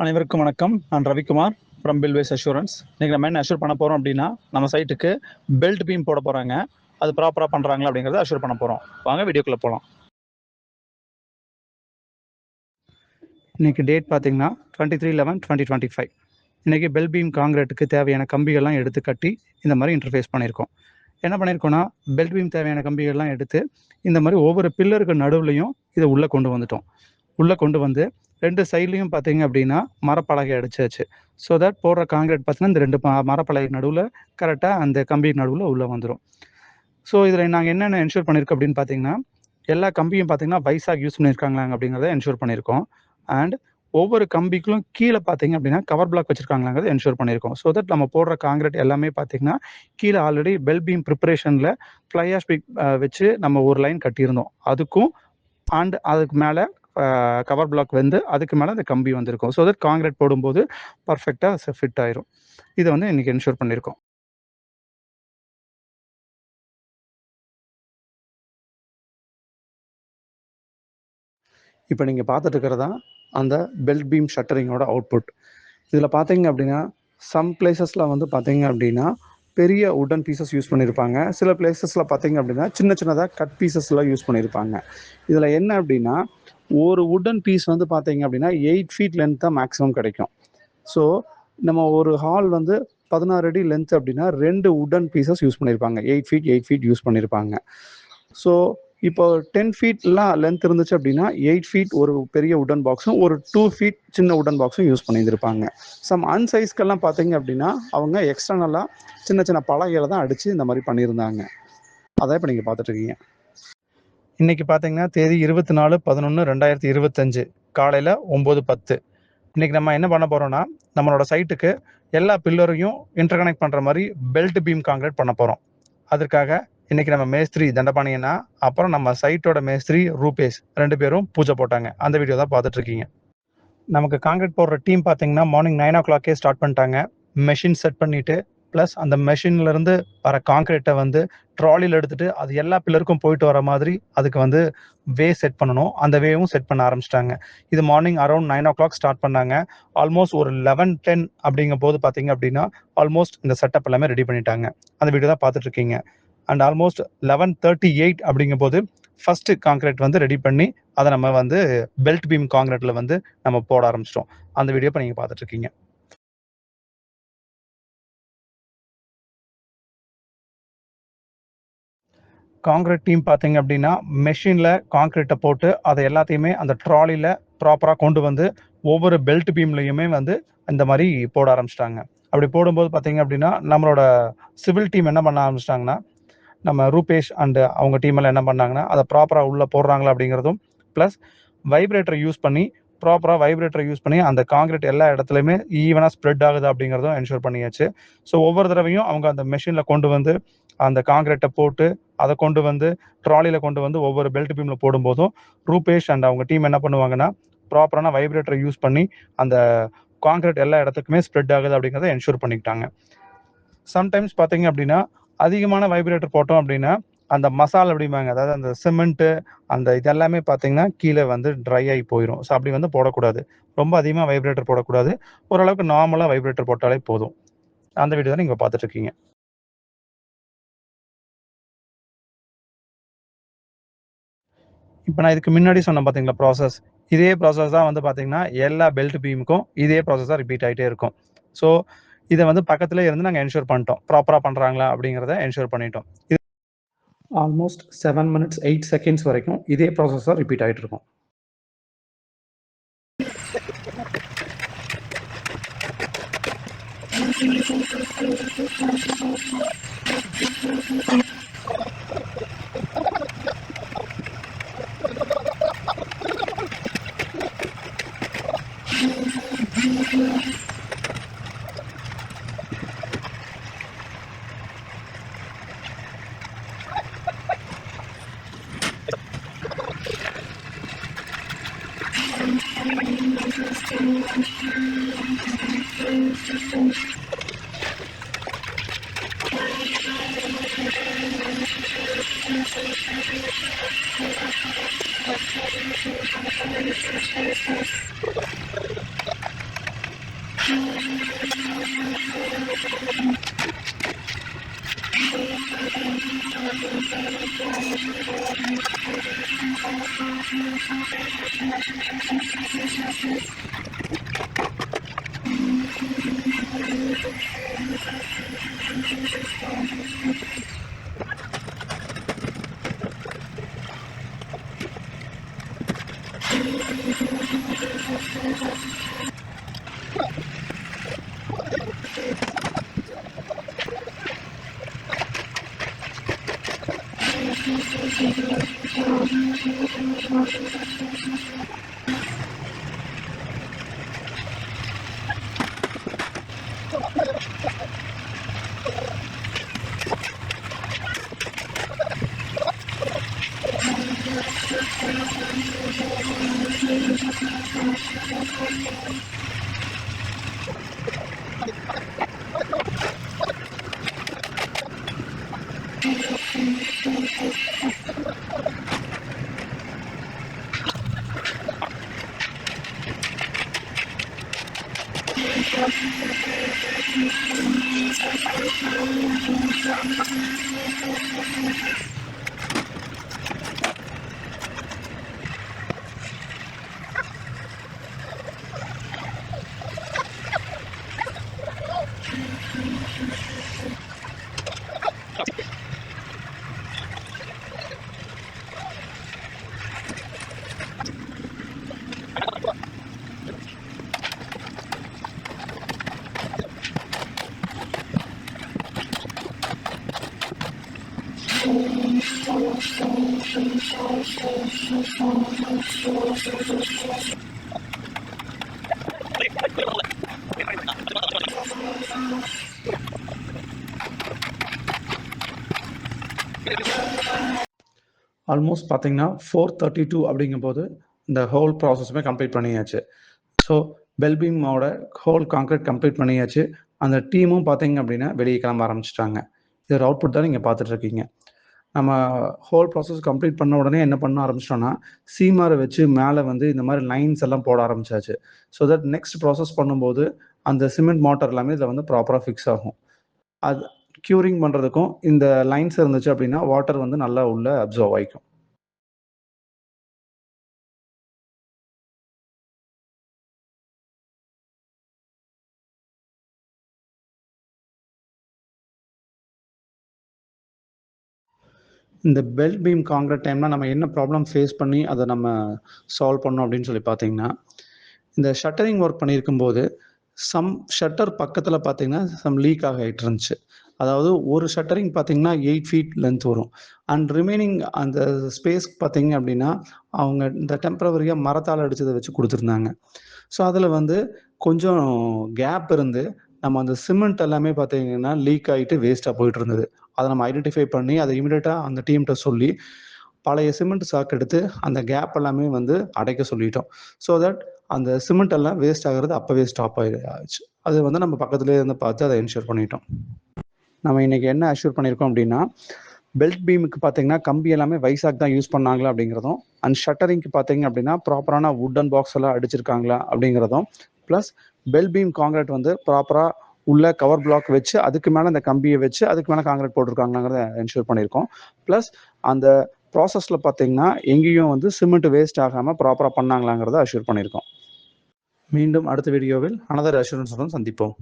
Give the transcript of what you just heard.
அனைவருக்கும் வணக்கம். நான் ரவிக்குமார் ஃப்ரம் பில்வேஸ் அஷூரன்ஸ். இன்றைக்கி நம்ம என்ன அஷூர் பண்ண போகிறோம் அப்படின்னா, நம்ம சைட்டுக்கு பெல்ட் பீம் போட போகிறாங்க. அது ப்ராப்பராக பண்ணுறாங்களா அப்படிங்கிறத அஷூர் பண்ண போகிறோம். வாங்க வீடியோக்குள்ளே போகலாம். இன்றைக்கி டேட் பார்த்தீங்கன்னா 23/11/2025. இன்றைக்கி பெல் பீம் காங்கிரீட்டுக்கு தேவையான கம்பிகள்லாம் எடுத்து கட்டி இந்த மாதிரி இன்டர்ஃபேஸ் பண்ணியிருக்கோம். என்ன பண்ணியிருக்கோன்னா, பெல்ட் பீம் தேவையான கம்பிகள்லாம் எடுத்து இந்த மாதிரி ஒவ்வொரு பில்லருக்கு நடுவுலையும் இதை உள்ளே கொண்டு வந்துட்டோம். உள்ளே கொண்டு வந்து 2 சைட்லையும் பார்த்தீங்க அப்படின்னா மரப்பலகை அடிச்சாச்சு. ஸோ தட் போடுற காங்கிரீட் பார்த்தீங்கன்னா இந்த 2 மரப்பலகை நடுவில் கரெக்டாக அந்த கம்பி நடுவில் உள்ளே வந்துடும். ஸோ இதில் நாங்கள் என்னென்ன என்ஷூர் பண்ணியிருக்கோம் அப்படின்னு பார்த்தீங்கன்னா, எல்லா கம்பியும் பார்த்தீங்கன்னா வைசாக் யூஸ் பண்ணியிருக்காங்களாங்க அப்படிங்கிறத என்ஷூர் பண்ணியிருக்கோம். அண்ட் ஒவ்வொரு கம்பிக்கும் கீழே பார்த்தீங்க அப்படின்னா கவர் பிளாக் வச்சுருக்காங்களாங்கிறத என்ஷூர் பண்ணியிருக்கோம். ஸோ தட் நம்ம போடுற காங்கிரீட் எல்லாமே பார்த்தீங்கன்னா கீழே ஆல்ரெடி பெல் பீம் ப்ரிப்பரேஷனில் ஃப்ளை ஆஷ் பிக் வச்சு நம்ம ஒரு லைன் கட்டியிருந்தோம். அதுக்கும் அண்ட் அதுக்கு மேலே கவர் பிளாக் வந்து அதுக்கு மேலே அந்த கம்பி வந்திருக்கும். ஸோ தட் காங்கிரீட் போடும்போது பர்ஃபெக்டாக ஃபிட் ஆயிரும். இதை வந்து இன்றைக்கி என்ஷூர் பண்ணியிருக்கோம். இப்போ நீங்கள் பார்த்துட்டு இருக்கிறதா அந்த பெல்ட் பீம் ஷட்டரிங்கோட அவுட்புட். இதில் பார்த்தீங்க அப்படின்னா சம் பிளேசஸில் வந்து பார்த்தீங்க அப்படின்னா பெரிய உடன் பீசஸ் யூஸ் பண்ணியிருப்பாங்க. சில பிளேசஸில் பார்த்தீங்க அப்படின்னா சின்ன சின்னதாக கட் பீசஸ்லாம் யூஸ் பண்ணியிருப்பாங்க. இதில் என்ன அப்படின்னா ஒரு உடன் பீஸ் வந்து பார்த்தீங்க அப்படின்னா 8 ஃபீட் லென்த் தான் மேக்ஸிமம் கிடைக்கும். ஸோ நம்ம ஒரு ஹால் வந்து 16 அடி லென்த் அப்படின்னா 2 உடன் பீசஸ் யூஸ் பண்ணியிருப்பாங்க. 8 ஃபீட் யூஸ் பண்ணியிருப்பாங்க. ஸோ இப்போ 10 ஃபீட்லாம் லென்த் இருந்துச்சு அப்படின்னா 8 ஃபீட் ஒரு பெரிய உடன் பாக்ஸும் ஒரு 2 ஃபீட் சின்ன உடன் பாக்ஸும் யூஸ் பண்ணியிருப்பாங்க. சம் அன்சைஸ்க்கெல்லாம் பார்த்தீங்க அப்படின்னா அவங்க எக்ஸ்டர்னலாக சின்ன சின்ன பலகைகளை தான் அடித்து இந்த மாதிரி பண்ணியிருந்தாங்க. அதான் இப்போ நீங்கள் பார்த்துட்ருக்கீங்க. இன்றைக்கி பார்த்தீங்கன்னா தேதி 24/11/2025 காலையில் 9:10. இன்றைக்கி நம்ம என்ன பண்ண போகிறோம்னா, நம்மளோட சைட்டுக்கு எல்லா பில்லரையும் இன்டர்கனெக்ட் பண்ணுற மாதிரி பெல்ட் பீம் காங்கிரீட் பண்ண போகிறோம். அதற்காக இன்றைக்கி நம்ம மேஸ்திரி தண்டபாணியனா அப்புறம் நம்ம சைட்டோட மேஸ்திரி ரூபேஷ் 2 பேரும் பூஜை போட்டாங்க. அந்த வீடியோ தான் பார்த்துட்ருக்கீங்க. நமக்கு காங்கிரீட் போடுற டீம் பார்த்தீங்கன்னா மார்னிங் 9 o'clock ஸ்டார்ட் பண்ணிட்டாங்க. மெஷின் செட் பண்ணிவிட்டு ப்ளஸ் அந்த மெஷின்லேருந்து வர காங்கிரீட்டை வந்து ட்ராலியில் எடுத்துகிட்டு அது எல்லா பில்லருக்கும் போயிட்டு வர மாதிரி அதுக்கு வந்து வே செட் பண்ணணும். அந்த வேவும் செட் பண்ண ஆரம்பிச்சிட்டாங்க. இது மார்னிங் அரௌண்ட் 9 o'clock ஸ்டார்ட் பண்ணாங்க. ஆல்மோஸ்ட் ஒரு 11:10 அப்படிங்கும் போது பார்த்தீங்க அப்படின்னா ஆல்மோஸ்ட் இந்த செட்டப் எல்லாமே ரெடி பண்ணிட்டாங்க. அந்த வீடியோ தான் பார்த்துட்ருக்கீங்க. அண்ட் ஆல்மோஸ்ட் 11:38 அப்படிங்கும் போது ஃபஸ்ட்டு காங்கிரீட் வந்து ரெடி பண்ணி அதை நம்ம வந்து பெல்ட் பீம் காங்கிரீட்டில் வந்து நம்ம போட ஆரம்பிச்சிட்டோம். அந்த வீடியோ இப்போ நீங்கள் பார்த்துட்ருக்கீங்க. காங்கிரீட் டீம் பார்த்தீங்க அப்படின்னா மெஷினில் காங்கிரீட்டை போட்டு அதை எல்லாத்தையுமே அந்த ட்ராலியில் ப்ராப்பராக கொண்டு வந்து ஒவ்வொரு பெல்ட் பீம்லையுமே வந்து இந்த மாதிரி போட ஆரம்பிச்சிட்டாங்க. அப்படி போடும்போது பார்த்தீங்க அப்படின்னா நம்மளோட சிவில் டீம் என்ன பண்ண ஆரம்பிச்சிட்டாங்கன்னா, நம்ம ரூபேஷ் அண்டு அவங்க டீமெல்லாம் என்ன பண்ணாங்கன்னா அதை ப்ராப்பராக உள்ளே போடுறாங்களா அப்படிங்கிறதும் ப்ளஸ் வைப்ரேட்டரை யூஸ் பண்ணி அந்த காங்கிரீட் எல்லா இடத்துலையுமே ஈவனாக ஸ்ப்ரெட் ஆகுது அப்படிங்கிறதும் என்ஷூர் பண்ணியாச்சு. ஸோ ஒவ்வொரு தடவையும் அவங்க அந்த மெஷினில் கொண்டு வந்து அந்த காங்கிரீட்டை போட்டு அதை கொண்டு வந்து ட்ராலியில் கொண்டு வந்து ஒவ்வொரு பெல்ட் பீமில் போடும்போதும் ரூபேஷ் அண்ட் அவங்க டீம் என்ன பண்ணுவாங்கன்னா ப்ராப்பரான வைப்ரேட்டரை யூஸ் பண்ணி அந்த காங்கிரீட் எல்லா இடத்துக்குமே ஸ்ப்ரெட் ஆகுது அப்படிங்கிறத என்ஷூர் பண்ணிக்கிட்டாங்க. சம்டைம்ஸ் பார்த்தீங்க அப்படின்னா அதிகமான வைப்ரேட்டர் போட்டோம் அப்படின்னா அந்த மசால் அப்படிம்பாங்க, அதாவது அந்த சிமெண்ட்டு அந்த இதெல்லாமே பார்த்தீங்கன்னா கீழே வந்து ட்ரை ஆகி போயிடும். ஸோ அப்படி வந்து போடக்கூடாது. ரொம்ப அதிகமாக வைப்ரேட்டர் போடக்கூடாது. ஓரளவுக்கு நார்மலாக வைப்ரேட்டர் போட்டாலே போதும். அந்த வீடியோ தான் நீங்கள் பார்த்துட்ருக்கீங்க. இப்போ நான் இதுக்கு முன்னாடி சொன்னேன் பார்த்தீங்களா ப்ராசஸ், இதே ப்ராசஸ் தான் வந்து பார்த்தீங்கன்னா எல்லா பெல்ட் பீமுக்கும் இதே ப்ராசஸ் தான் ரிப்பீட் ஆகிட்டே இருக்கும். ஸோ இதை வந்து பக்கத்துலேயே இருந்து நாங்கள் என்ஷூர் பண்ணிட்டோம். ப்ராப்பராக பண்ணுறாங்களா அப்படிங்கிறத என்ஷூர் பண்ணிட்டோம். இது ஆல்மோஸ்ட் 7 minutes 8 seconds வரைக்கும் இதே ப்ராசஸ் தான் ரிப்பீட் ஆகிட்டு இருக்கும். ஆல்மோஸ்ட் பார்த்தீங்கன்னா 4:32 அப்படிங்கும்போது இந்த ஹோல் ப்ராசஸுமே கம்ப்ளீட் பண்ணியாச்சு. ஸோ பெல்பீமோட ஹோல் கான்க்ரீட் கம்ப்ளீட் பண்ணியாச்சு. அந்த டீமும் பார்த்தீங்க அப்படின்னா வெளியே கிளம்ப ஆரம்பிச்சிட்டாங்க. இது ஒரு அவுட்புட் தான் நீங்கள் பார்த்துட்ருக்கீங்க. நம்ம ஹோல் ப்ராசஸ் கம்ப்ளீட் பண்ண உடனே என்ன பண்ண ஆரம்பிச்சிட்டோம்னா, சீமாரை வச்சு மேலே வந்து இந்த மாதிரி லைன்ஸ் எல்லாம் போட ஆரம்பிச்சாச்சு. ஸோ தட் நெக்ஸ்ட் ப்ராசஸ் பண்ணும்போது அந்த சிமெண்ட் மோட்டார் எல்லாமே இதில் வந்து ப்ராப்பராக ஃபிக்ஸ் ஆகும். அது க்யூரிங் பண்ணுறதுக்கும் இந்த லைன்ஸ் இருந்துச்சு அப்படின்னா வாட்டர் வந்து நல்லா உள்ள அப்சர்வ் ஆகிக்கும். இந்த பெல்ட் பீம் கான்கிரீட் டைம்ல நம்ம என்ன ப்ராப்ளம் ஃபேஸ் பண்ணி அதை நம்ம சால்வ் பண்ணோம் அப்படின்னு சொல்லி பார்த்தீங்கன்னா, இந்த ஷட்டரிங் ஒர்க் பண்ணியிருக்கும்போது சம் ஷட்டர் பக்கத்தில் பார்த்தீங்கன்னா லீக் ஆகிட்டு இருந்துச்சு. அதாவது ஒரு ஷட்டரிங் பார்த்தீங்கன்னா 8 ஃபீட் லென்த் வரும். அண்ட் ரிமைனிங் அந்த ஸ்பேஸ் பார்த்தீங்க அப்படின்னா அவங்க இந்த டெம்பரவரியாக மரத்தால் அடிச்சதை வச்சு கொடுத்துருந்தாங்க. ஸோ அதில் வந்து கொஞ்சம் கேப் இருந்து நம்ம அந்த சிமெண்ட் எல்லாமே பார்த்தீங்கன்னா லீக் ஆகிட்டு வேஸ்ட்டாக போயிட்டு இருந்தது. அதை நம்ம ஐடென்டிஃபை பண்ணி அதை இமிடியேட்டாக அந்த டீம்கிட்ட சொல்லி பழைய சிமெண்ட் சாக்கு எடுத்து அந்த கேப் எல்லாமே வந்து அடைக்க சொல்லிட்டோம். ஸோ தட் அந்த சிமெண்ட் எல்லாம் வேஸ்ட் ஆகிறது அப்போவே ஸ்டாப் ஆயிடுச்சு. அது வந்து நம்ம பக்கத்துலேயே இருந்து பார்த்து அதை என்ஷூர் பண்ணிட்டோம். நம்ம இன்னைக்கு என்ன அஷ்யூர் பண்ணியிருக்கோம் அப்படின்னா, பெல்ட் பீமுக்கு பார்த்தீங்கன்னா கம்பி எல்லாமே வைசாக் தான் யூஸ் பண்ணாங்களா அப்படிங்கிறதும், அண்ட் ஷட்டரிங்க்கு பார்த்தீங்க அப்படின்னா ப்ராப்பரான வுட்டன் பாக்ஸ் எல்லாம் அடிச்சிருக்காங்களா அப்படிங்கிறதும், ப்ளஸ் பெல்ட் பீம் கான்கிரீட் வந்து ப்ராப்பராக உள்ள கவர் பிளாக் வச்சு அதுக்கு மேலே அந்த கம்பியை வச்சு அதுக்கு மேலே கான்கிரீட் போட்டிருக்காங்கிறத என்ஷூர் பண்ணியிருக்கோம். ப்ளஸ் அந்த ப்ராசஸில் பார்த்தீங்கன்னா எங்கேயும் வந்து சிமெண்ட் வேஸ்ட் ஆகாமல் ப்ராப்பராக பண்ணாங்களாங்கிறத அஷ்யூர் பண்ணியிருக்கோம். மீண்டும் அடுத்த வீடியோவில் அனதர் அஷூரன்ஸுடன் சந்திப்போம்.